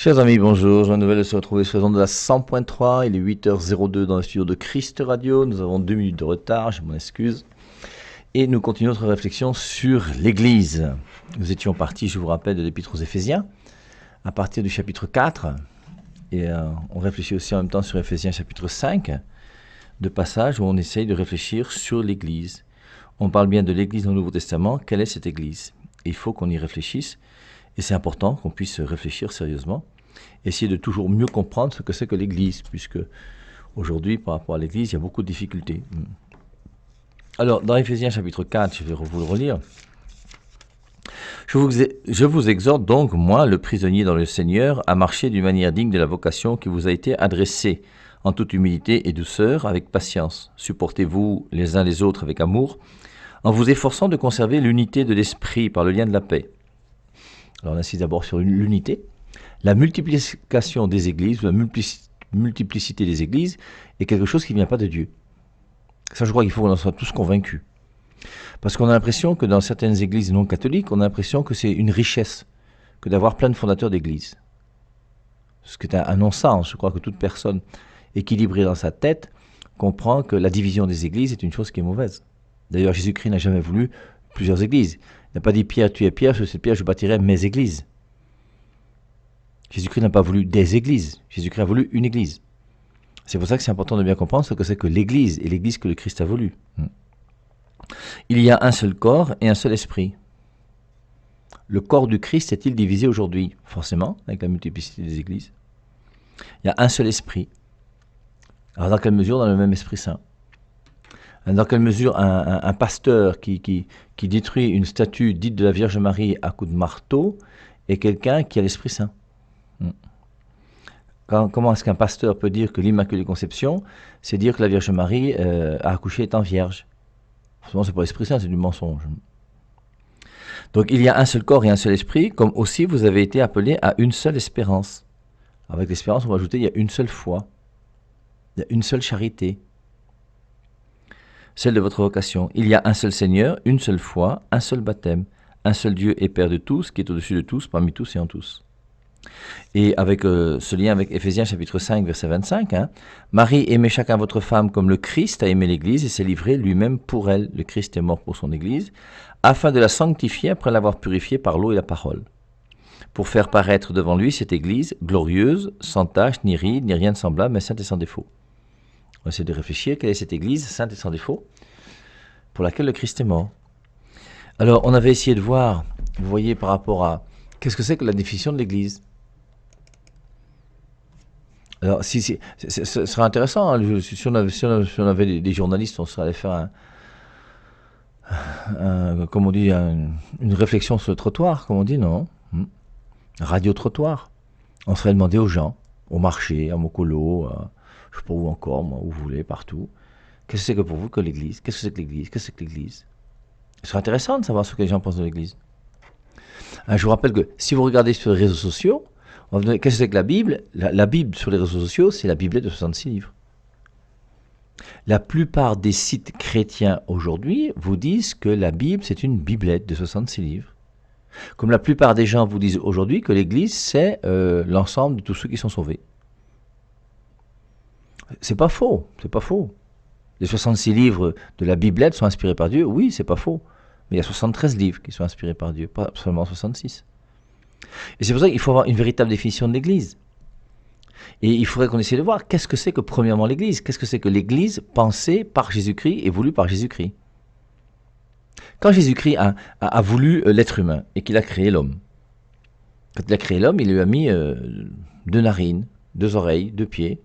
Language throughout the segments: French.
Chers amis, bonjour. Joie nouvelle de se retrouver sur les ondes de la 100.3. Il est 8h02 dans le studio de Christ Radio. Nous avons 2 minutes de retard, je m'en excuse. Et nous continuons notre réflexion sur l'Église. Nous étions partis, je vous rappelle, de l'Épître aux Éphésiens, à partir du chapitre 4. Et on réfléchit aussi en même temps sur Éphésiens chapitre 5, de passages où on essaye de réfléchir sur l'Église. On parle bien de l'Église dans le Nouveau Testament. Quelle est cette Église? Et il faut qu'on y réfléchisse. Et c'est important qu'on puisse réfléchir sérieusement, essayer de toujours mieux comprendre ce que c'est que l'Église, puisque aujourd'hui, par rapport à l'Église, il y a beaucoup de difficultés. Alors, dans Éphésiens chapitre 4, je vais vous le relire. Je vous exhorte donc, moi, le prisonnier dans le Seigneur, à marcher d'une manière digne de la vocation qui vous a été adressée, en toute humilité et douceur, avec patience. Supportez-vous les uns les autres avec amour, en vous efforçant de conserver l'unité de l'esprit par le lien de la paix. Alors on insiste d'abord sur l'unité. La multiplication des églises, la multiplicité des églises est quelque chose qui ne vient pas de Dieu. Ça, je crois qu'il faut qu'on en soit tous convaincus. Parce qu'on a l'impression que dans certaines églises non catholiques, on a l'impression que c'est une richesse que d'avoir plein de fondateurs d'églises. Ce qui est un non-sens. Je crois que toute personne équilibrée dans sa tête comprend que la division des églises est une chose qui est mauvaise. D'ailleurs, Jésus-Christ n'a jamais voulu plusieurs églises. Il n'a pas dit Pierre, tu es Pierre, sur cette pierre je bâtirai mes églises. Jésus-Christ n'a pas voulu des églises. Jésus-Christ a voulu une église. C'est pour ça que c'est important de bien comprendre ce que c'est que l'église et l'église que le Christ a voulu. Il y a un seul corps et un seul esprit. Le corps du Christ est-il divisé aujourd'hui? Forcément, avec la multiplicité des églises. Il y a un seul esprit. Alors dans quelle mesure? Dans le même Esprit Saint. Dans quelle mesure un pasteur qui détruit une statue dite de la Vierge Marie à coups de marteau est quelqu'un qui a l'Esprit Saint? Comment est-ce qu'un pasteur peut dire que l'Immaculée Conception, c'est dire que la Vierge Marie a accouché étant vierge? Forcément, c'est pas l'Esprit Saint, c'est du mensonge. Donc il y a un seul corps et un seul esprit, comme aussi vous avez été appelés à une seule espérance. Avec l'espérance, on va ajouter, il y a une seule foi, il y a une seule charité, celle de votre vocation. Il y a un seul Seigneur, une seule foi, un seul baptême, un seul Dieu et Père de tous, qui est au-dessus de tous, parmi tous et en tous. Et avec ce lien avec Éphésiens chapitre 5, verset 25, Marie, aimez chacun votre femme comme le Christ a aimé l'Église et s'est livré lui-même pour elle. Le Christ est mort pour son Église, afin de la sanctifier après l'avoir purifiée par l'eau et la parole, pour faire paraître devant lui cette Église glorieuse, sans tache, ni ride, ni rien de semblable, mais sainte et sans défaut. On va essayer de réfléchir, quelle est cette Église sainte et sans défaut, pour laquelle le Christ est mort. Alors, on avait essayé de voir, vous voyez, par rapport à, qu'est-ce que c'est que la définition de l'Église? Alors, ce serait intéressant, hein, si on avait des journalistes, on serait allé faire comme on dit, une réflexion sur le trottoir, comme on dit, non? Radio-trottoir. On serait demandé aux gens, au marché, à Mokolo, je ne sais pas où encore, moi, où vous voulez, partout. Qu'est-ce que c'est que pour vous que l'Église? Qu'est-ce que c'est que l'Église? Qu'est-ce que c'est que l'Église? Ce serait intéressant de savoir ce que les gens pensent de l'Église. Je vous rappelle que si vous regardez sur les réseaux sociaux, qu'est-ce que c'est que la Bible? La Bible sur les réseaux sociaux, c'est la Biblette de 66 livres. La plupart des sites chrétiens aujourd'hui vous disent que la Bible, c'est une biblette de 66 livres. Comme la plupart des gens vous disent aujourd'hui que l'Église, c'est l'ensemble de tous ceux qui sont sauvés. C'est pas faux, c'est pas faux. Les 66 livres de la Biblette sont inspirés par Dieu, oui, c'est pas faux. Mais il y a 73 livres qui sont inspirés par Dieu, pas seulement 66. Et c'est pour ça qu'il faut avoir une véritable définition de l'Église. Et il faudrait qu'on essaie de voir qu'est-ce que c'est que premièrement l'Église. Qu'est-ce que c'est que l'Église pensée par Jésus-Christ et voulue par Jésus-Christ. Quand Jésus-Christ a voulu l'être humain et qu'il a créé l'homme, quand il a créé l'homme, il lui a mis 2 narines, 2 oreilles, 2 pieds,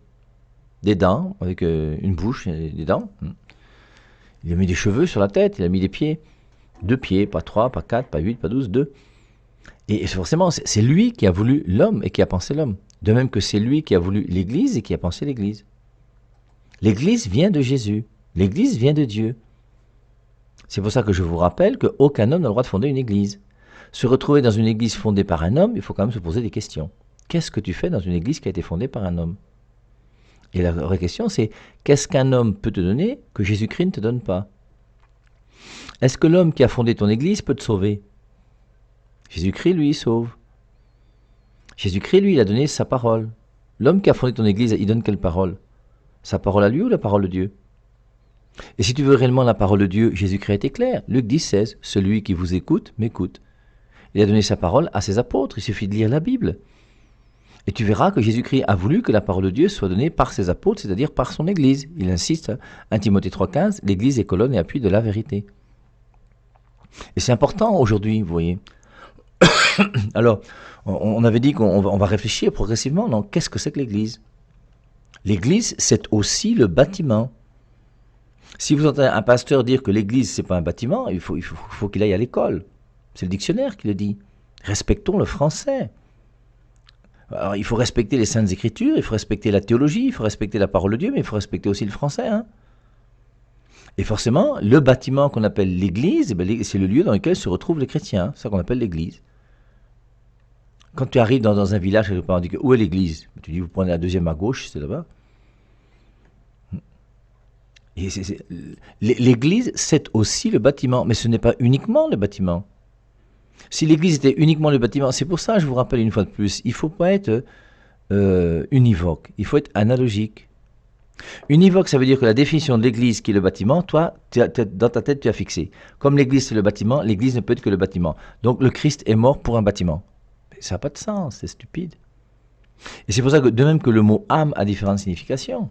des dents, avec une bouche et des dents. Il a mis des cheveux sur la tête, il a mis des pieds. 2 pieds, pas 3, pas 4, pas 8, pas 12, 2. Et forcément, c'est lui qui a voulu l'homme et qui a pensé l'homme. De même que c'est lui qui a voulu l'Église et qui a pensé l'Église. L'Église vient de Jésus. L'Église vient de Dieu. C'est pour ça que je vous rappelle qu'aucun homme n'a le droit de fonder une Église. Se retrouver dans une Église fondée par un homme, il faut quand même se poser des questions. Qu'est-ce que tu fais dans une Église qui a été fondée par un homme? Et la vraie question, c'est qu'est-ce qu'un homme peut te donner que Jésus-Christ ne te donne pas? Est-ce que l'homme qui a fondé ton Église peut te sauver? Jésus-Christ, lui, sauve. Jésus-Christ, lui, il a donné sa parole. L'homme qui a fondé ton église, il donne quelle parole? Sa parole à lui ou la parole de Dieu? Et si tu veux réellement la parole de Dieu, Jésus-Christ a été clair. Luc 10, 16, celui qui vous écoute, m'écoute. Il a donné sa parole à ses apôtres, il suffit de lire la Bible. Et tu verras que Jésus-Christ a voulu que la parole de Dieu soit donnée par ses apôtres, c'est-à-dire par son Église. Il insiste, 1 Timothée 3,15, l'Église est colonne et appui de la vérité. Et c'est important aujourd'hui, vous voyez. Alors, on avait dit qu'on va réfléchir progressivement. Non, qu'est-ce que c'est que l'Église? L'Église, c'est aussi le bâtiment. Si vous entendez un pasteur dire que l'Église, c'est pas un bâtiment, il faut qu'il aille à l'école. C'est le dictionnaire qui le dit. Respectons le français. Alors, il faut respecter les Saintes Écritures, il faut respecter la théologie, il faut respecter la parole de Dieu, mais il faut respecter aussi le français. Hein. Et forcément, le bâtiment qu'on appelle l'Église, c'est le lieu dans lequel se retrouvent les chrétiens. C'est ça qu'on appelle l'Église. Quand tu arrives dans un village, on dit où est l'Église? Tu dis, vous prenez la deuxième à gauche, c'est là-bas. L'Église, c'est aussi le bâtiment, mais ce n'est pas uniquement le bâtiment. Si l'Église était uniquement le bâtiment, c'est pour ça, je vous rappelle une fois de plus, il ne faut pas être univoque, il faut être analogique. Univoque, ça veut dire que la définition de l'Église qui est le bâtiment, toi, dans ta tête, tu as fixé. Comme l'Église c'est le bâtiment, l'Église ne peut être que le bâtiment. Donc le Christ est mort pour un bâtiment. Mais ça n'a pas de sens, c'est stupide. Et c'est pour ça que de même que le mot âme a différentes significations,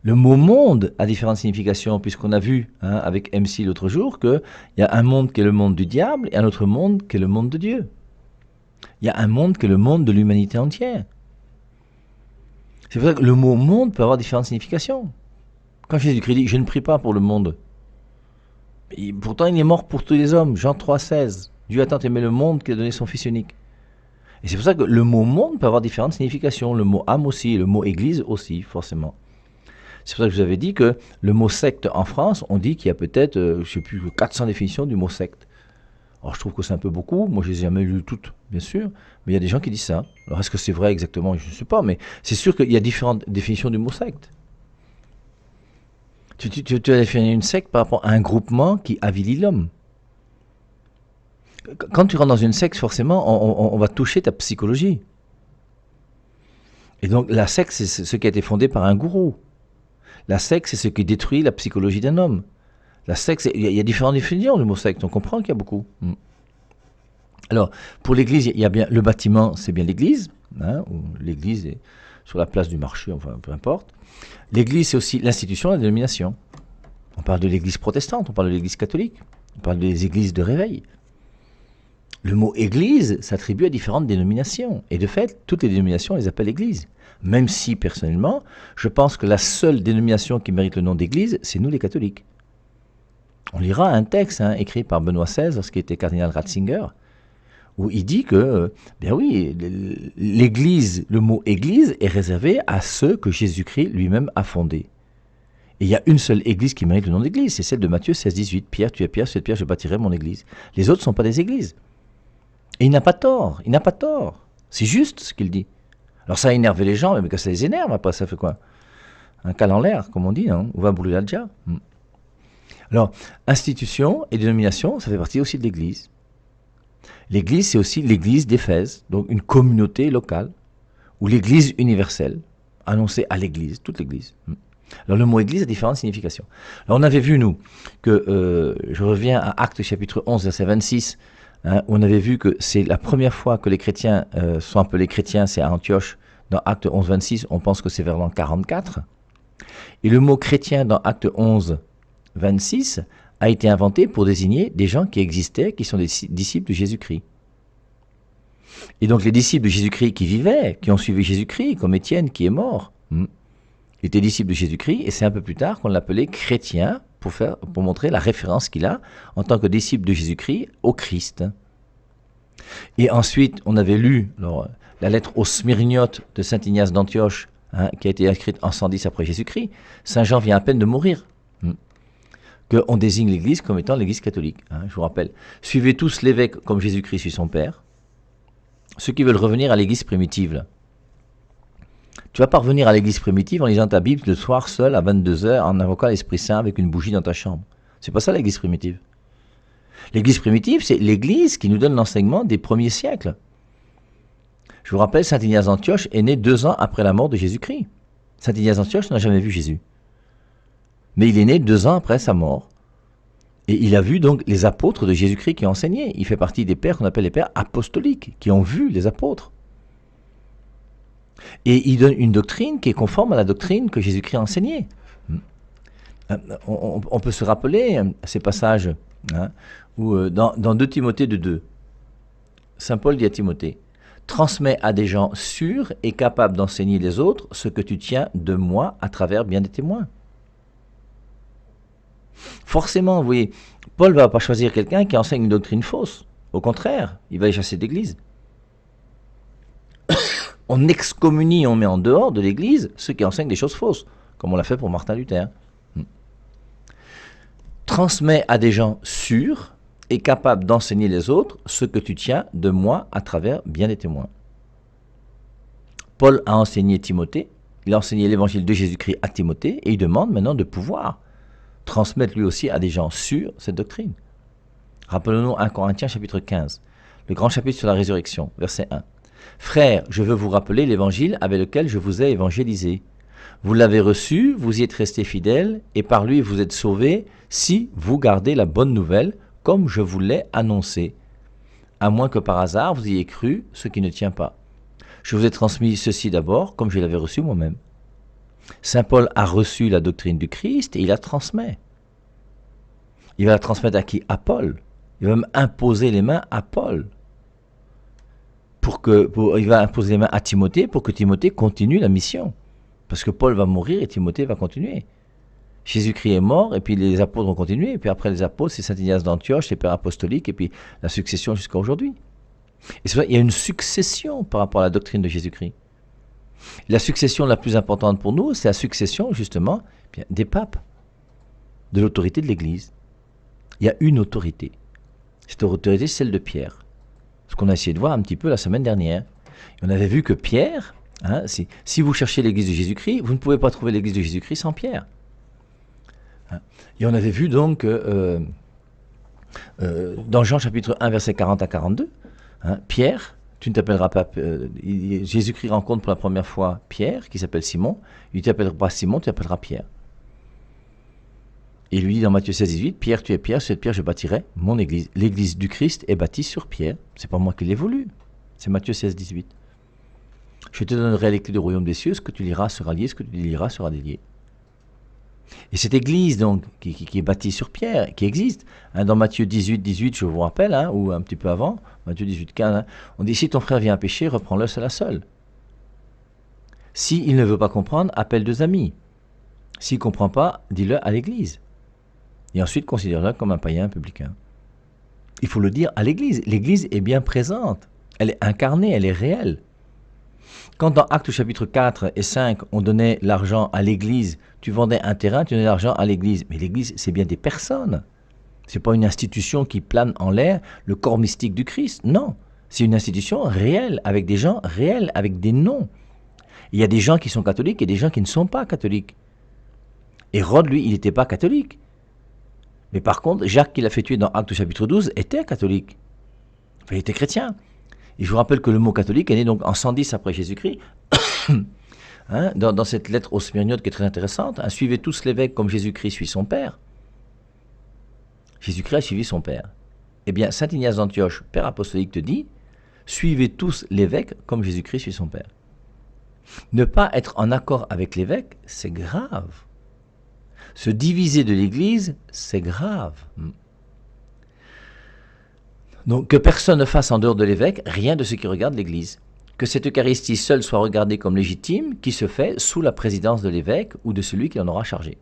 le mot monde a différentes significations, puisqu'on a vu avec MC l'autre jour qu'il y a un monde qui est le monde du diable et un autre monde qui est le monde de Dieu. Il y a un monde qui est le monde de l'humanité entière. C'est pour ça que le mot monde peut avoir différentes significations. Quand Jésus-Christ dit « Je ne prie pas pour le monde », et pourtant il est mort pour tous les hommes. Jean 3, 16. Dieu a tant aimé le monde qu'il a donné son Fils unique. Et c'est pour ça que le mot monde peut avoir différentes significations. Le mot âme aussi, le mot église aussi, forcément. C'est pour ça que je vous avais dit que le mot secte en France, on dit qu'il y a peut-être, je ne sais plus, 400 définitions du mot secte. Alors je trouve que c'est un peu beaucoup, moi je les ai jamais lues toutes, bien sûr, mais il y a des gens qui disent ça. Alors est-ce que c'est vrai exactement? Je ne sais pas, mais c'est sûr qu'il y a différentes définitions du mot secte. Tu as défini une secte par rapport à un groupement qui avilit l'homme. Quand tu rentres dans une secte, forcément, on va toucher ta psychologie. Et donc la secte, c'est ce qui a été fondé par un gourou. La secte, c'est ce qui détruit la psychologie d'un homme. La secte, il y a différentes définitions du mot secte, on comprend qu'il y a beaucoup. Alors, pour l'église, il y a bien le bâtiment, c'est bien l'église, ou l'église est sur la place du marché, enfin peu importe. L'église, c'est aussi l'institution, la dénomination. On parle de l'église protestante, on parle de l'église catholique, on parle des églises de réveil. Le mot église s'attribue à différentes dénominations. Et de fait, toutes les dénominations les appellent église. Même si, personnellement, je pense que la seule dénomination qui mérite le nom d'église, c'est nous les catholiques. On lira un texte écrit par Benoît XVI, lorsqu'il était cardinal Ratzinger, où il dit que, bien oui, l'église, le mot église est réservé à ceux que Jésus-Christ lui-même a fondés. Et il y a une seule église qui mérite le nom d'église, c'est celle de Matthieu 16, 18. Pierre, tu es Pierre, sur Pierre, je bâtirai mon église. Les autres ne sont pas des églises. Et il n'a pas tort, il n'a pas tort. C'est juste ce qu'il dit. Alors ça a énervé les gens, mais quand ça les énerve, après ça fait quoi? Un cal en l'air, comme on dit, non? Ou va brûler la dja. Alors, institution et dénomination, ça fait partie aussi de l'Église. L'Église, c'est aussi l'Église d'Éphèse, donc une communauté locale, ou l'Église universelle, annoncée à l'Église, toute l'Église. Alors le mot Église a différentes significations. Alors on avait vu, nous, que, je reviens à Actes chapitre 11, verset 26, où on avait vu que c'est la première fois que les chrétiens sont appelés chrétiens, c'est à Antioche, dans Acte 11, 26, on pense que c'est vers l'an 44. Et le mot chrétien dans Acte 11, 26 a été inventé pour désigner des gens qui existaient, qui sont des disciples de Jésus-Christ. Et donc les disciples de Jésus-Christ qui vivaient, qui ont suivi Jésus-Christ, comme Étienne qui est mort, était disciple de Jésus-Christ, et c'est un peu plus tard qu'on l'appelait chrétien, pour montrer la référence qu'il a en tant que disciple de Jésus-Christ au Christ. Et ensuite, on avait lu la lettre aux Smyrniotes de saint Ignace d'Antioche, qui a été écrite en 110 après Jésus-Christ. Saint Jean vient à peine de mourir. Qu'on désigne l'Église comme étant l'Église catholique. Je vous rappelle, suivez tous l'évêque comme Jésus-Christ suit son Père. Ceux qui veulent revenir à l'Église primitive, là. Tu ne vas pas revenir à l'Église primitive en lisant ta Bible le soir seul à 22h en invoquant l'Esprit Saint avec une bougie dans ta chambre. C'est pas ça l'Église primitive. L'Église primitive, c'est l'Église qui nous donne l'enseignement des premiers siècles. Je vous rappelle, saint Ignace d'Antioche est né 2 ans après la mort de Jésus-Christ. Saint Ignace d'Antioche n'a jamais vu Jésus. Mais il est né 2 ans après sa mort. Et il a vu donc les apôtres de Jésus-Christ qui ont enseigné. Il fait partie des pères qu'on appelle les pères apostoliques, qui ont vu les apôtres. Et il donne une doctrine qui est conforme à la doctrine que Jésus-Christ a enseignée. On peut se rappeler ces passages où dans 2 Timothée 2, saint Paul dit à Timothée, « Transmets à des gens sûrs et capables d'enseigner les autres ce que tu tiens de moi à travers bien des témoins. » Forcément, vous voyez, Paul ne va pas choisir quelqu'un qui enseigne une doctrine fausse. Au contraire, il va y chasser d'église. On excommunie, on met en dehors de l'église ceux qui enseignent des choses fausses, comme on l'a fait pour Martin Luther. Transmets à des gens sûrs et capables d'enseigner les autres ce que tu tiens de moi à travers bien des témoins. Paul a enseigné Timothée, il a enseigné l'évangile de Jésus-Christ à Timothée, et il demande maintenant de pouvoir transmettre lui aussi à des gens sûrs cette doctrine. Rappelons-nous 1 Corinthiens chapitre 15, le grand chapitre sur la résurrection, verset 1. « Frères, je veux vous rappeler l'évangile avec lequel je vous ai évangélisé. Vous l'avez reçu, vous y êtes restés fidèles, et par lui vous êtes sauvés, si vous gardez la bonne nouvelle, comme je vous l'ai annoncé. À moins que par hasard vous ayez cru ce qui ne tient pas. Je vous ai transmis ceci d'abord, comme je l'avais reçu moi-même. » Saint Paul a reçu la doctrine du Christ et il la transmet. Il va la transmettre à qui? À Paul. Il va même imposer les mains à Paul. Il va imposer les mains à Timothée pour que Timothée continue la mission. Parce que Paul va mourir et Timothée va continuer. Jésus-Christ est mort et puis les apôtres vont continuer. Et puis après les apôtres, c'est saint Ignace d'Antioche, les pères apostoliques et puis la succession jusqu'à aujourd'hui. Et c'est vrai, il y a une succession par rapport à la doctrine de Jésus-Christ. La succession la plus importante pour nous, c'est la succession justement des papes, de l'autorité de l'Église. Il y a une autorité. Cette autorité, c'est celle de Pierre. Ce qu'on a essayé de voir un petit peu la semaine dernière. Et on avait vu que Pierre, si vous cherchez l'Église de Jésus-Christ, vous ne pouvez pas trouver l'Église de Jésus-Christ sans Pierre. Et on avait vu donc dans Jean chapitre 1, verset 40 à 42, Pierre, tu ne t'appelleras pas... Jésus-Christ rencontre pour la première fois Pierre, qui s'appelle Simon. Il ne t'appellera pas Simon, tu t'appelleras Pierre. Et il lui dit dans Matthieu 16, 18, Pierre, tu es Pierre, sur cette pierre je bâtirai mon église. L'église du Christ est bâtie sur Pierre. C'est pas moi qui l'ai voulu. C'est Matthieu 16, 18. Je te donnerai les clés du royaume des cieux, ce que tu liras sera lié, ce que tu liras sera délié. Et cette église donc qui est bâtie sur Pierre, qui existe, dans Matthieu 18, 18, je vous rappelle, ou un petit peu avant, Matthieu 18, 15, on dit si ton frère vient à pécher, reprends-le seul à seul. S'il ne veut pas comprendre, appelle 2 amis. S'il ne comprend pas, dis-le à l'église. Et ensuite, considère-le comme un païen, un publicain. Il faut le dire à l'église. L'église est bien présente. Elle est incarnée, elle est réelle. Quand dans Actes chapitre 4 et 5, on donnait l'argent à l'église, tu vendais un terrain, tu donnais l'argent à l'église. Mais l'église, c'est bien des personnes. Ce n'est pas une institution qui plane en l'air, le corps mystique du Christ. Non, c'est une institution réelle, avec des gens réels, avec des noms. Il y a des gens qui sont catholiques et des gens qui ne sont pas catholiques. Hérode, lui, il n'était pas catholique. Mais par contre, Jacques, qui l'a fait tuer dans Actes chapitre 12, était catholique. Enfin, il était chrétien. Et je vous rappelle que le mot catholique est né donc en 110 après Jésus-Christ, dans cette lettre aux Smyrniotes qui est très intéressante. Suivez tous l'évêque comme Jésus-Christ suit son Père. Jésus-Christ a suivi son Père. Eh bien, saint Ignace d'Antioche, Père apostolique, te dit, suivez tous l'évêque comme Jésus-Christ suit son Père. Ne pas être en accord avec l'évêque, c'est grave. Se diviser de l'Église, c'est grave. Donc que personne ne fasse en dehors de l'évêque rien de ce qui regarde l'Église. Que cette Eucharistie seule soit regardée comme légitime, qui se fait sous la présidence de l'évêque ou de celui qui en aura chargé.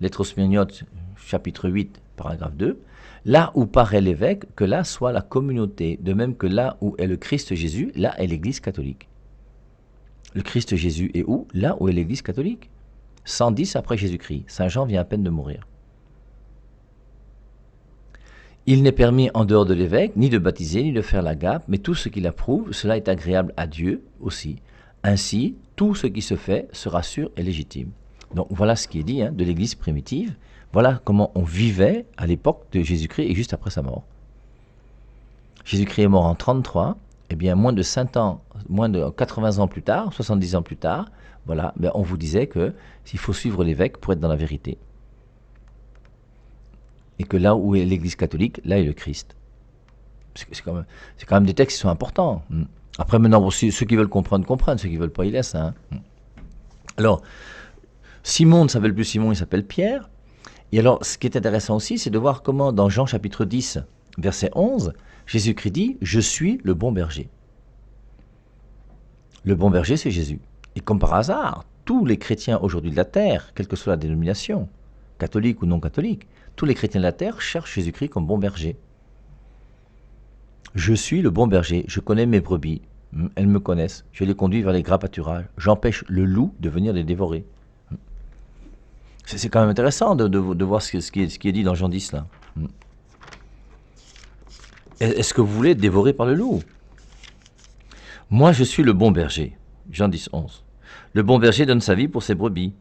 Lettre aux Smyrniotes, chapitre 8, paragraphe 2. Là où paraît l'évêque, que là soit la communauté, de même que là où est le Christ Jésus, là est l'Église catholique. Le Christ Jésus est où? Là où est l'Église catholique. 110 après Jésus-Christ. Saint Jean vient à peine de mourir. Il n'est permis en dehors de l'évêque ni de baptiser, ni de faire la gape, mais tout ce qu'il approuve, cela est agréable à Dieu aussi. Ainsi, tout ce qui se fait sera sûr et légitime. Donc voilà ce qui est dit de l'Église primitive. Voilà comment on vivait à l'époque de Jésus-Christ et juste après sa mort. Jésus-Christ est mort en 33. eh bien, moins de 80 ans plus tard, 70 ans plus tard, voilà, ben, on vous disait que s'il faut suivre l'évêque pour être dans la vérité. Et que là où est l'Église catholique, là est le Christ. C'est quand même des textes qui sont importants. Après, maintenant, aussi, ceux qui veulent comprendre, comprennent. Ceux qui ne veulent pas, ils laissent. Hein. Alors, Simon ne s'appelle plus Simon, il s'appelle Pierre. Et alors, ce qui est intéressant aussi, c'est de voir comment, dans Jean chapitre 10, verset 11, Jésus-Christ dit « Je suis le bon berger ». Le bon berger, c'est Jésus. Et comme par hasard, tous les chrétiens aujourd'hui de la terre, quelle que soit la dénomination, catholique ou non catholique, tous les chrétiens de la terre cherchent Jésus-Christ comme bon berger. Je suis le bon berger, je connais mes brebis, elles me connaissent, je les conduis vers les gras pâturages, j'empêche le loup de venir les dévorer. C'est quand même intéressant de voir ce qui est dit dans Jean 10 là. Est-ce que vous voulez être dévoré par le loup? Moi je suis le bon berger, Jean 10, 11. Le bon berger donne sa vie pour ses brebis.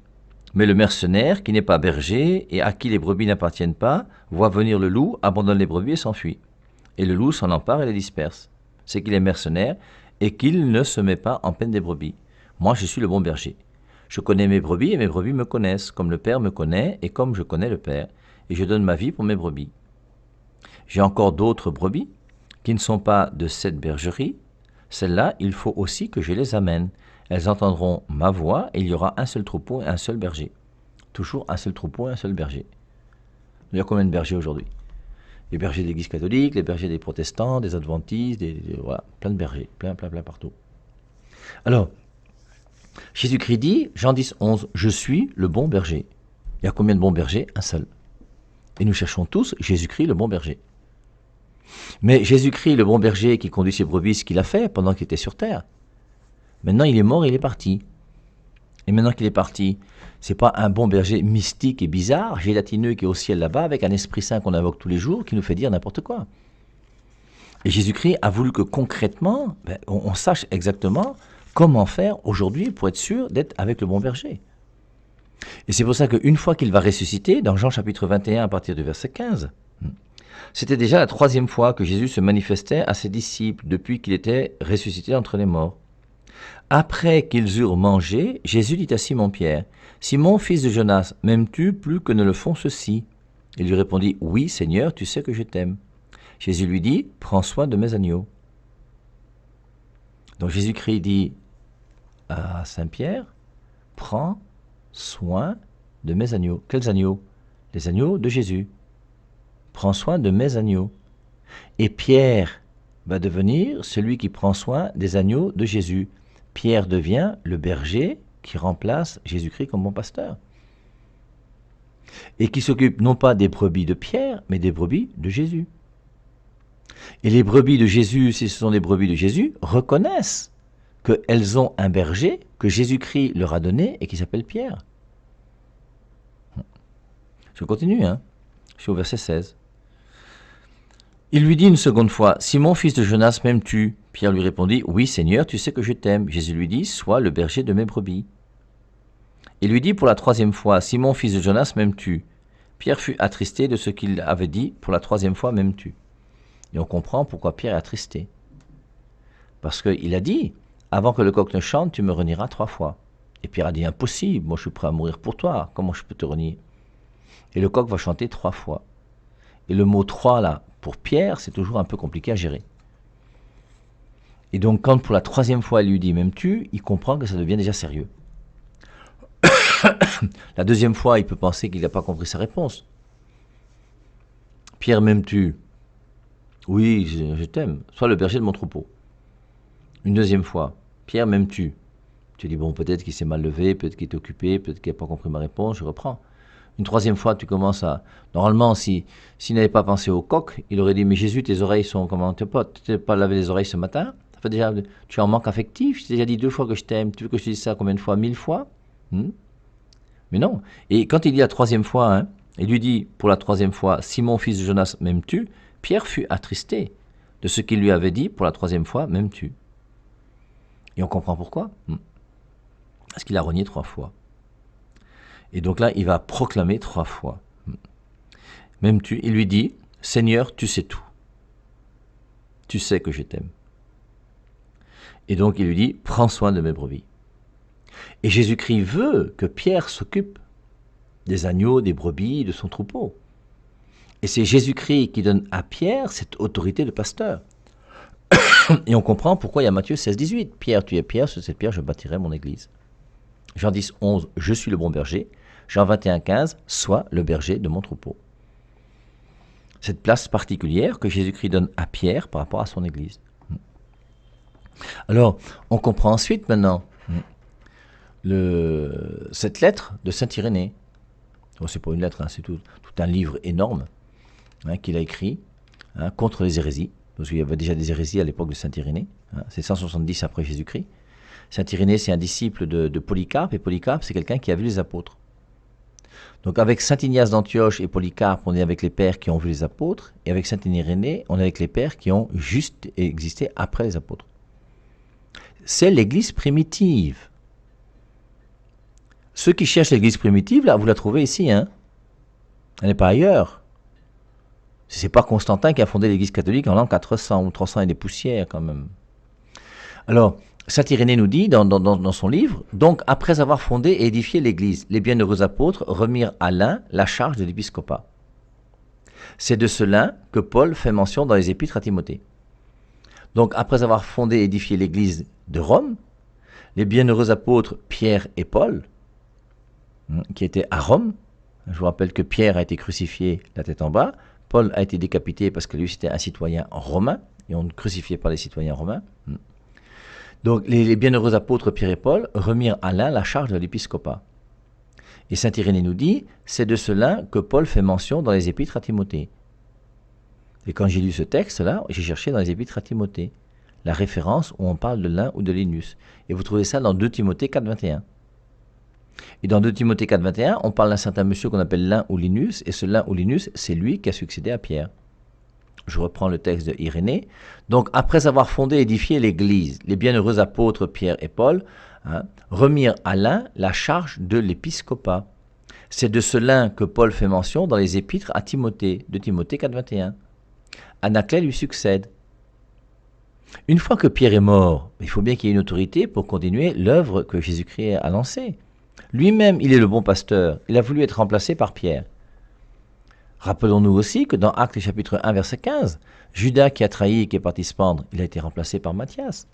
Mais le mercenaire, qui n'est pas berger et à qui les brebis n'appartiennent pas, voit venir le loup, abandonne les brebis et s'enfuit. Et le loup s'en empare et les disperse. C'est qu'il est mercenaire et qu'il ne se met pas en peine des brebis. Moi, je suis le bon berger. Je connais mes brebis et mes brebis me connaissent, comme le Père me connaît et comme je connais le Père. Et je donne ma vie pour mes brebis. J'ai encore d'autres brebis qui ne sont pas de cette bergerie. Celles-là, il faut aussi que je les amène. Elles entendront ma voix et il y aura un seul troupeau et un seul berger. Toujours un seul troupeau et un seul berger. Il y a combien de bergers aujourd'hui? Les bergers de l'Église catholique, les bergers des protestants, des adventistes, voilà, plein de bergers, plein partout. Alors, Jésus-Christ dit, Jean 10, 11, « Je suis le bon berger ». Il y a combien de bons bergers? Un seul. Et nous cherchons tous Jésus-Christ le bon berger. Mais Jésus-Christ le bon berger qui conduit ses brebis, ce qu'il a fait pendant qu'il était sur terre. Maintenant, il est mort et il est parti. Et maintenant qu'il est parti, c'est pas un bon berger mystique et bizarre, gélatineux qui est au ciel là-bas, avec un Esprit Saint qu'on invoque tous les jours, qui nous fait dire n'importe quoi. Et Jésus-Christ a voulu que concrètement, on sache exactement comment faire aujourd'hui pour être sûr d'être avec le bon berger. Et c'est pour ça qu'une fois qu'il va ressusciter, dans Jean chapitre 21 à partir du verset 15, c'était déjà la 3e fois que Jésus se manifestait à ses disciples depuis qu'il était ressuscité entre les morts. Après qu'ils eurent mangé, Jésus dit à Simon-Pierre, « Simon, fils de Jonas, m'aimes-tu plus que ne le font ceux-ci » Il lui répondit, « Oui, Seigneur, tu sais que je t'aime. » Jésus lui dit, « Prends soin de mes agneaux. » Donc Jésus-Christ dit à Saint-Pierre, « Prends soin de mes agneaux. » Quels agneaux? Les agneaux de Jésus. « Prends soin de mes agneaux. » Et Pierre va devenir celui qui prend soin des agneaux de Jésus. Pierre devient le berger qui remplace Jésus-Christ comme bon pasteur. Et qui s'occupe non pas des brebis de Pierre, mais des brebis de Jésus. Et les brebis de Jésus, si ce sont des brebis de Jésus, reconnaissent qu'elles ont un berger que Jésus-Christ leur a donné et qui s'appelle Pierre. Je continue, hein. Je suis au verset 16. Il lui dit une seconde fois, « Simon, fils de Jonas, m'aimes-tu » Pierre lui répondit, « Oui, Seigneur, tu sais que je t'aime. » Jésus lui dit, « Sois le berger de mes brebis. » Il lui dit pour la 3e fois, « Simon, fils de Jonas, m'aimes-tu » Pierre fut attristé de ce qu'il avait dit pour la 3e fois, « M'aimes-tu » Et on comprend pourquoi Pierre est attristé. Parce qu'il a dit, « Avant que le coq ne chante, tu me renieras 3 fois. » Et Pierre a dit, « Impossible, moi je suis prêt à mourir pour toi, comment je peux te renier ?» Et le coq va chanter 3 fois. Et le mot 3 là, pour Pierre, c'est toujours un peu compliqué à gérer. Et donc quand pour la 3e fois il lui dit « M'aimes-tu » il comprend que ça devient déjà sérieux. La 2e fois, il peut penser qu'il n'a pas compris sa réponse. « Pierre, m'aimes-tu » ? « Oui, je t'aime, sois le berger de mon troupeau. » Une 2e fois, « Pierre, m'aimes-tu » Tu dis, bon, peut-être qu'il s'est mal levé, peut-être qu'il est occupé, peut-être qu'il n'a pas compris ma réponse, je reprends. Une 3e fois, tu commences à... Normalement, s'il n'avait pas pensé au coq, il aurait dit, mais Jésus, tes oreilles sont... Comment tu t'es pas lavé les oreilles ce matin? Ça fait déjà... Tu es en manque affectif, je t'ai déjà dit 2 fois que je t'aime, tu veux que je te dise ça combien de fois? 1000 fois? Mais non. Et quand il dit la 3e fois, hein, il lui dit pour la 3e fois, Simon, fils de Jonas, m'aimes-tu? Pierre fut attristé de ce qu'il lui avait dit pour la 3e fois, m'aimes-tu? Et on comprend pourquoi. Parce qu'il a renié 3 fois. Et donc là, il va proclamer 3 fois. M'aimes-tu? Il lui dit, Seigneur, tu sais tout. Tu sais que je t'aime. Et donc il lui dit, prends soin de mes brebis. Et Jésus-Christ veut que Pierre s'occupe des agneaux, des brebis, de son troupeau. Et c'est Jésus-Christ qui donne à Pierre cette autorité de pasteur. Et on comprend pourquoi il y a Matthieu 16, 18. Pierre, tu es Pierre, sur cette pierre je bâtirai mon église. Jean 10, 11, je suis le bon berger. Jean 21, 15, sois le berger de mon troupeau. Cette place particulière que Jésus-Christ donne à Pierre par rapport à son église. Alors, on comprend ensuite maintenant cette lettre de saint Irénée. Bon, c'est pas une lettre, hein, c'est tout un livre énorme qu'il a écrit contre les hérésies, parce qu'il y avait déjà des hérésies à l'époque de saint Irénée. C'est 170 après Jésus-Christ. Saint Irénée, c'est un disciple de Polycarpe, et Polycarpe, c'est quelqu'un qui a vu les apôtres. Donc avec saint Ignace d'Antioche et Polycarpe, on est avec les pères qui ont vu les apôtres, et avec saint Irénée, on est avec les pères qui ont juste existé après les apôtres. C'est l'église primitive. Ceux qui cherchent l'église primitive, là, vous la trouvez ici, hein. Elle n'est pas ailleurs. C'est pas Constantin qui a fondé l'église catholique en l'an 400 ou 300 et des poussières quand même. Alors, saint Irénée nous dit dans son livre, donc après avoir fondé et édifié l'église, les bienheureux apôtres remirent à l'un la charge de l'épiscopat. C'est de cela que Paul fait mention dans les épîtres à Timothée. Donc après avoir fondé et édifié l'église de Rome, les bienheureux apôtres Pierre et Paul, qui étaient à Rome, je vous rappelle que Pierre a été crucifié la tête en bas, Paul a été décapité parce que lui c'était un citoyen romain, et on ne crucifiait pas les citoyens romains. Donc les bienheureux apôtres Pierre et Paul remirent à l'un la charge de l'épiscopat. Et saint Irénée nous dit, c'est de cela que Paul fait mention dans les épîtres à Timothée. Et quand j'ai lu ce texte-là, j'ai cherché dans les épîtres à Timothée la référence où on parle de l'un ou de Linus. Et vous trouvez ça dans 2 Timothée 4, 21. Et dans 2 Timothée 4, 21, on parle d'un certain monsieur qu'on appelle l'un ou Linus, et ce l'un ou Linus, c'est lui qui a succédé à Pierre. Je reprends le texte de Irénée. Donc, après avoir fondé et édifié l'Église, les bienheureux apôtres Pierre et Paul remirent à l'un la charge de l'épiscopat. C'est de ce l'un que Paul fait mention dans les épîtres à Timothée, de Timothée 4, 21. Anaclet lui succède. Une fois que Pierre est mort, il faut bien qu'il y ait une autorité pour continuer l'œuvre que Jésus-Christ a lancée. Lui-même, il est le bon pasteur. Il a voulu être remplacé par Pierre. Rappelons-nous aussi que dans Actes chapitre 1, verset 15, Judas qui a trahi et qui est parti se pendre, il a été remplacé par Matthias.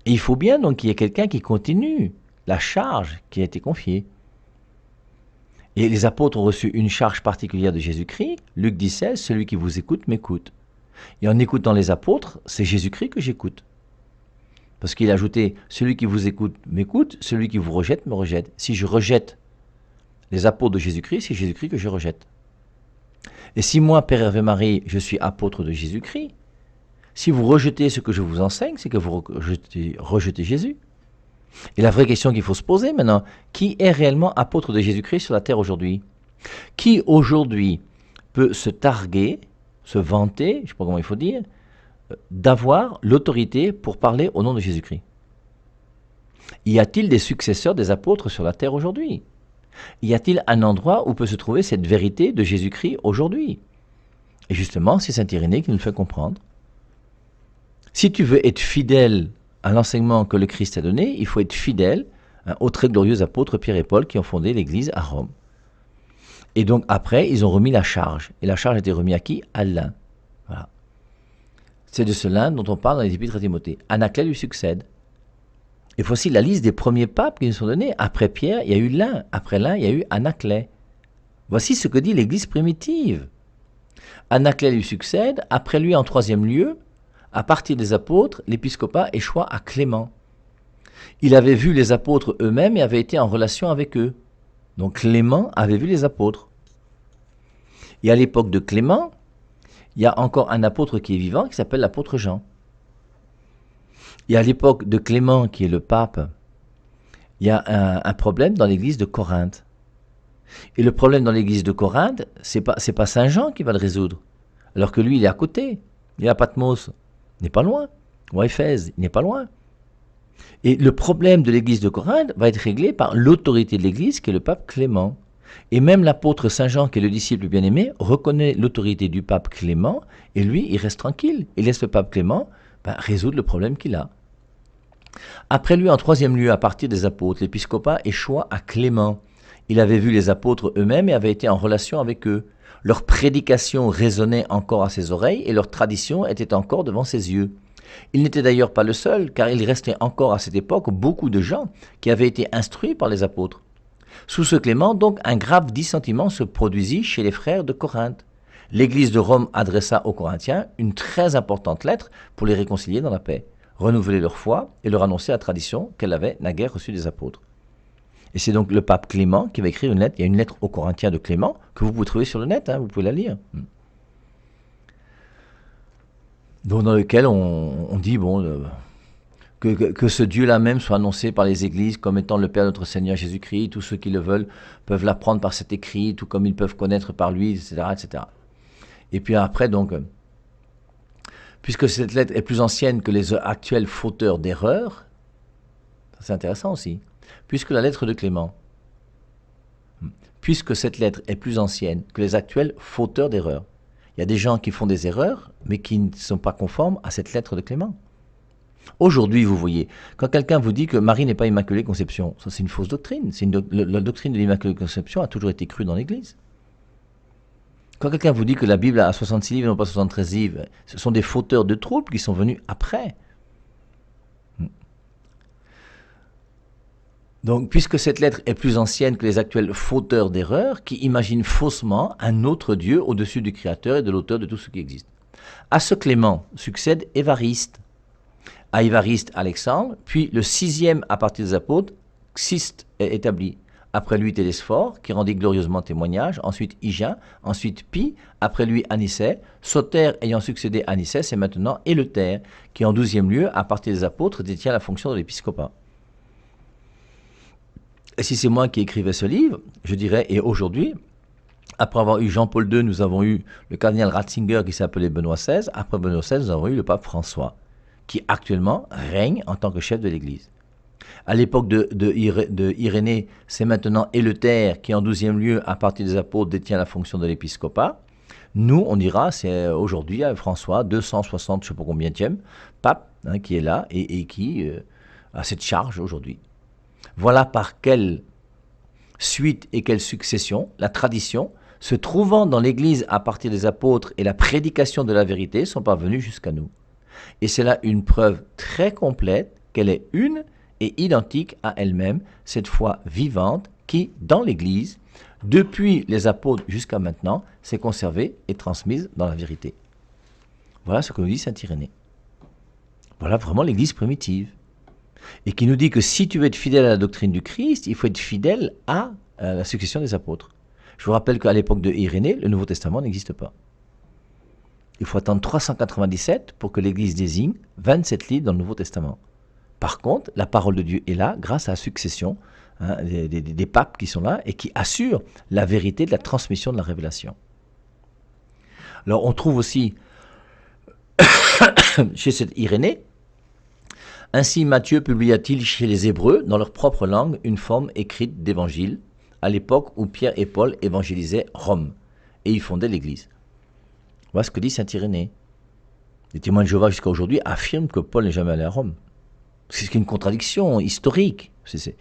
Et il faut bien donc qu'il y ait quelqu'un qui continue la charge qui a été confiée. Et les apôtres ont reçu une charge particulière de Jésus-Christ. Luc 16, celui qui vous écoute m'écoute. Et en écoutant les apôtres, c'est Jésus-Christ que j'écoute. Parce qu'il a ajouté, celui qui vous écoute m'écoute, celui qui vous rejette me rejette. Si je rejette les apôtres de Jésus-Christ, c'est Jésus-Christ que je rejette. Et si moi, Père Hervé Marie, je suis apôtre de Jésus-Christ, si vous rejetez ce que je vous enseigne, c'est que vous rejetez Jésus. Et la vraie question qu'il faut se poser maintenant, qui est réellement apôtre de Jésus-Christ sur la terre aujourd'hui? Qui aujourd'hui peut se targuer, se vanter, je ne sais pas comment il faut dire, d'avoir l'autorité pour parler au nom de Jésus-Christ? Y a-t-il des successeurs des apôtres sur la terre aujourd'hui? Y a-t-il un endroit où peut se trouver cette vérité de Jésus-Christ aujourd'hui? Et justement, c'est saint Irénée qui nous le fait comprendre. Si tu veux être fidèle à l'enseignement que le Christ a donné, il faut être fidèle aux très glorieux apôtres Pierre et Paul qui ont fondé l'église à Rome. Et donc après, ils ont remis la charge. Et la charge a été remise à qui? À l'un. Voilà. C'est de ce l'un dont on parle dans les épîtres à Timothée. Anaclet lui succède. Et voici la liste des premiers papes qui nous sont donnés. Après Pierre, il y a eu l'un. Après l'un, il y a eu Anaclet. Voici ce que dit l'église primitive. Anaclet lui succède. Après lui, en troisième lieu, à partir des apôtres, l'épiscopat échoua à Clément. Il avait vu les apôtres eux-mêmes et avait été en relation avec eux. Donc Clément avait vu les apôtres. Et à l'époque de Clément, il y a encore un apôtre qui est vivant qui s'appelle l'apôtre Jean. Et à l'époque de Clément, qui est le pape, il y a un problème dans l'église de Corinthe. Et le problème dans l'église de Corinthe, c'est pas Saint Jean qui va le résoudre. Alors que lui, il est à côté. Il est à Patmos, il n'est pas loin. Ou à Éphèse, il n'est pas loin. Et le problème de l'église de Corinthe va être réglé par l'autorité de l'église, qui est le pape Clément. Et même l'apôtre Saint Jean, qui est le disciple bien-aimé, reconnaît l'autorité du pape Clément, et lui, il reste tranquille. Il laisse le pape Clément résoudre le problème qu'il a. Après lui, en troisième lieu, à partir des apôtres, l'épiscopat échoua à Clément. Il avait vu les apôtres eux-mêmes et avait été en relation avec eux. Leur prédication résonnait encore à ses oreilles et leur tradition était encore devant ses yeux. Il n'était d'ailleurs pas le seul, car il restait encore à cette époque beaucoup de gens qui avaient été instruits par les apôtres. Sous ce Clément, donc, un grave dissentiment se produisit chez les frères de Corinthe. L'Église de Rome adressa aux Corinthiens une très importante lettre pour les réconcilier dans la paix, renouveler leur foi et leur annoncer la tradition qu'elle avait naguère reçue des apôtres. Et c'est donc le pape Clément qui va écrire une lettre. Il y a une lettre aux Corinthiens de Clément que vous pouvez trouver sur le net, vous pouvez la lire. Donc, dans lequel on dit que ce Dieu-là même soit annoncé par les églises comme étant le Père de notre Seigneur Jésus-Christ. Tous ceux qui le veulent peuvent l'apprendre par cet écrit, tout comme ils peuvent connaître par lui, etc. etc. Et puis après, donc, puisque cette lettre est plus ancienne que les actuels fauteurs d'erreurs, c'est intéressant aussi, puisque la lettre de Clément, puisque cette lettre est plus ancienne que les actuels fauteurs d'erreurs, il y a des gens qui font des erreurs, mais qui ne sont pas conformes à cette lettre de Clément. Aujourd'hui, vous voyez, quand quelqu'un vous dit que Marie n'est pas Immaculée Conception, ça c'est une fausse doctrine. La doctrine de l'Immaculée Conception a toujours été crue dans l'Église. Quand quelqu'un vous dit que la Bible a 66 livres et non pas 73 livres, ce sont des fauteurs de troubles qui sont venus après. Donc, puisque cette lettre est plus ancienne que les actuels fauteurs d'erreurs qui imaginent faussement un autre Dieu au-dessus du Créateur et de l'auteur de tout ce qui existe. À ce Clément succède Évariste. À Évariste, Alexandre, puis le sixième à partir des apôtres, Xyste est établi. Après lui, Télésphore, qui rendit glorieusement témoignage, ensuite Hygiène, ensuite Pie, après lui Anicet, Soter ayant succédé à Anicet, c'est maintenant Éleuthère, qui en 12e lieu, à partir des apôtres, détient la fonction de l'épiscopat. Et si c'est moi qui écrivais ce livre, je dirais, et aujourd'hui, après avoir eu Jean-Paul II, nous avons eu le cardinal Ratzinger qui s'appelait Benoît XVI, après Benoît XVI, nous avons eu le pape François, qui actuellement règne en tant que chef de l'Église. À l'époque de Irénée, c'est maintenant Éleuthère qui, en 12e lieu, à partir des apôtres, détient la fonction de l'épiscopat. Nous, on dira, c'est aujourd'hui François, 260, je ne sais pas combienième, pape, qui est là et qui a cette charge aujourd'hui. Voilà par quelle suite et quelle succession la tradition, se trouvant dans l'Église à partir des apôtres et la prédication de la vérité, sont parvenues jusqu'à nous. Et c'est là une preuve très complète qu'elle est une et identique à elle-même, cette foi vivante qui, dans l'Église, depuis les apôtres jusqu'à maintenant, s'est conservée et transmise dans la vérité. Voilà ce que nous dit saint Irénée. Voilà vraiment l'Église primitive. Et qui nous dit que si tu veux être fidèle à la doctrine du Christ, il faut être fidèle à la succession des apôtres. Je vous rappelle qu'à l'époque de Irénée, le Nouveau Testament n'existe pas. Il faut attendre 397 pour que l'Église désigne 27 livres dans le Nouveau Testament. Par contre, la parole de Dieu est là grâce à la succession des papes qui sont là et qui assurent la vérité de la transmission de la révélation. Alors on trouve aussi chez cet Irénée, ainsi Matthieu publia-t-il chez les Hébreux, dans leur propre langue, une forme écrite d'évangile, à l'époque où Pierre et Paul évangélisaient Rome, et y fondaient l'Église. Voilà ce que dit saint Irénée. Les témoins de Jéhovah jusqu'à aujourd'hui affirment que Paul n'est jamais allé à Rome. C'est une contradiction historique. C'est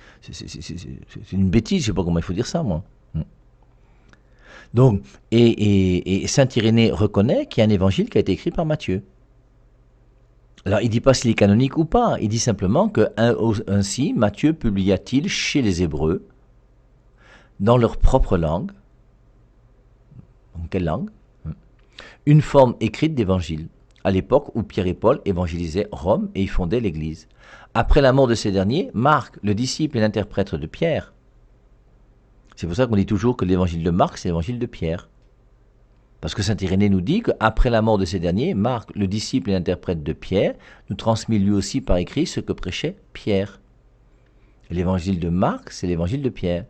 une bêtise, je ne sais pas comment il faut dire ça, moi. Donc, et saint Irénée reconnaît qu'il y a un évangile qui a été écrit par Matthieu. Alors, il ne dit pas s'il est canonique ou pas, il dit simplement que ainsi Matthieu publia-t-il chez les Hébreux, dans leur propre langue, en quelle langue? Une forme écrite d'évangile, à l'époque où Pierre et Paul évangélisaient Rome et y fondaient l'Église. Après la mort de ces derniers, Marc, le disciple et l'interprète de Pierre, c'est pour ça qu'on dit toujours que l'évangile de Marc, c'est l'évangile de Pierre. Parce que saint Irénée nous dit qu'après la mort de ces derniers, Marc, le disciple et l'interprète de Pierre, nous transmit lui aussi par écrit ce que prêchait Pierre. L'évangile de Marc, c'est l'évangile de Pierre.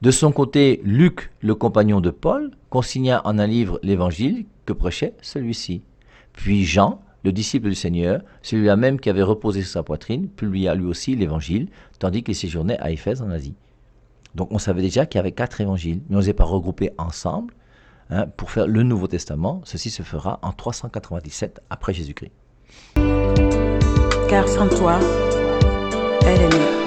De son côté, Luc, le compagnon de Paul, consigna en un livre l'évangile que prêchait celui-ci. Puis Jean, le disciple du Seigneur, celui-là même qui avait reposé sur sa poitrine, publia lui aussi l'évangile, tandis qu'il séjournait à Éphèse en Asie. Donc on savait déjà qu'il y avait 4 évangiles, mais on ne les a pas regroupés ensemble. Pour faire le Nouveau Testament, ceci se fera en 397 après Jésus-Christ. Car sans toi, elle est née.